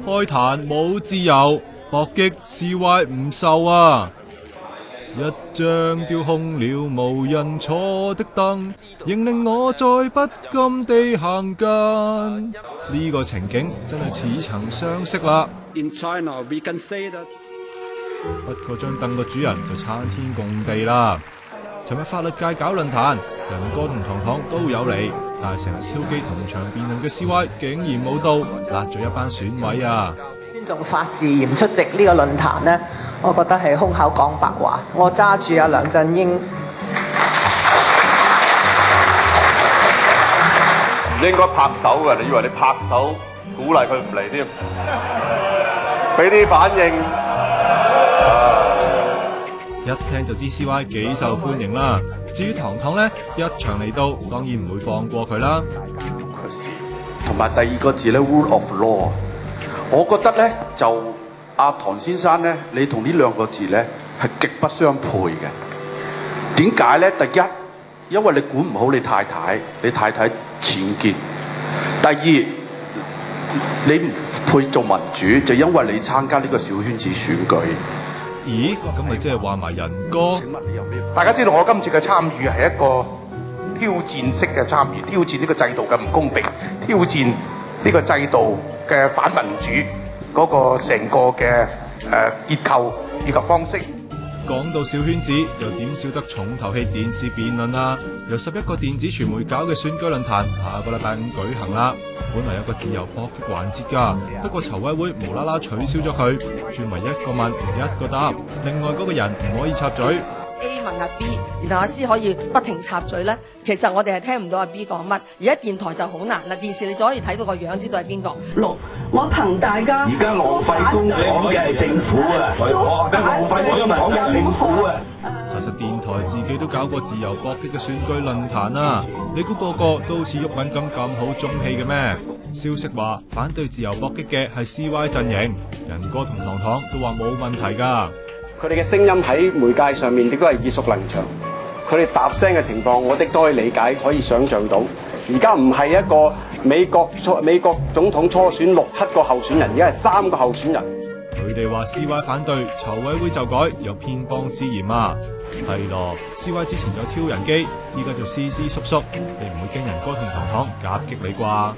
開壇冇自由，搏擊 CY 唔受啊！一張雕空了無人坐的凳，仍令我再不甘地行近。呢個情景真係似曾相識啦。In China, we can say that. 不過張凳個主人就參天共地啦。尋日法律界搞論壇，仁哥同糖糖都有嚟，但係成日挑機同場辯論嘅 CY 竟然冇到，辣咗一班選委啊！尊重法治而唔出席呢個論壇呢，我覺得係空口講白話。我揸住阿梁振英，唔應該拍手嘅，你以為你拍手鼓勵佢唔嚟添？俾啲反應。一聽就知 CY 幾受歡迎啦。至於糖糖呢，一場嚟到，當然唔會放過佢啦。同埋第二個字咧 ，rule of law， 我覺得咧就阿唐先生咧，你同呢兩個字咧係極不相配嘅。點解咧？第一，因為你管唔好你太太，你太太僭潔；第二，你唔配做民主，就因為你參加呢個小圈子選舉。咦，咁咪即係話埋仁哥？大家知道我今次嘅參與係一個挑戰式嘅參與，挑戰呢個制度嘅唔公平，挑戰呢個制度嘅反民主嗰個成個嘅結構以及方式。講到小圈子，又點少得重頭戲電視辯論啊？由11個電子傳媒搞嘅選舉論壇，下個禮拜5舉行啦。本來有個自由搏擊環節㗎，不過籌委會無啦啦取消咗佢，轉為一個問一個答，另外嗰個人唔可以插嘴。A 問阿 B， 然後阿 C 可以不停插嘴咧。其實我哋係聽唔到阿 B 講乜，而家電台就好難啦。電視你就可以睇到個樣，知道係邊個。6，我憑大家而家浪費公帑嘅係政府啊！我浪費我講嘅係政府啊！查實電台自己都搞過自由搏擊嘅選舉論壇啊！你估個個都好似毓民咁好中氣嘅咩？消息話反對自由搏擊嘅係 CY 陣營，仁哥同糖糖都話冇問題㗎。佢哋嘅聲音喺媒介上面亦都係耳熟能詳，佢哋答聲嘅情況，我哋都可以理解，可以想像到。而家唔係一個美國總統初選6、7個候選人，而家係3個候選人。佢哋話 CY 反對，籌委會就改，有偏幫之嫌啊！係咯 ，CY 之前就挑人機，依家就斯斯縮縮，你唔會驚仁哥同糖糖夾擊你啩？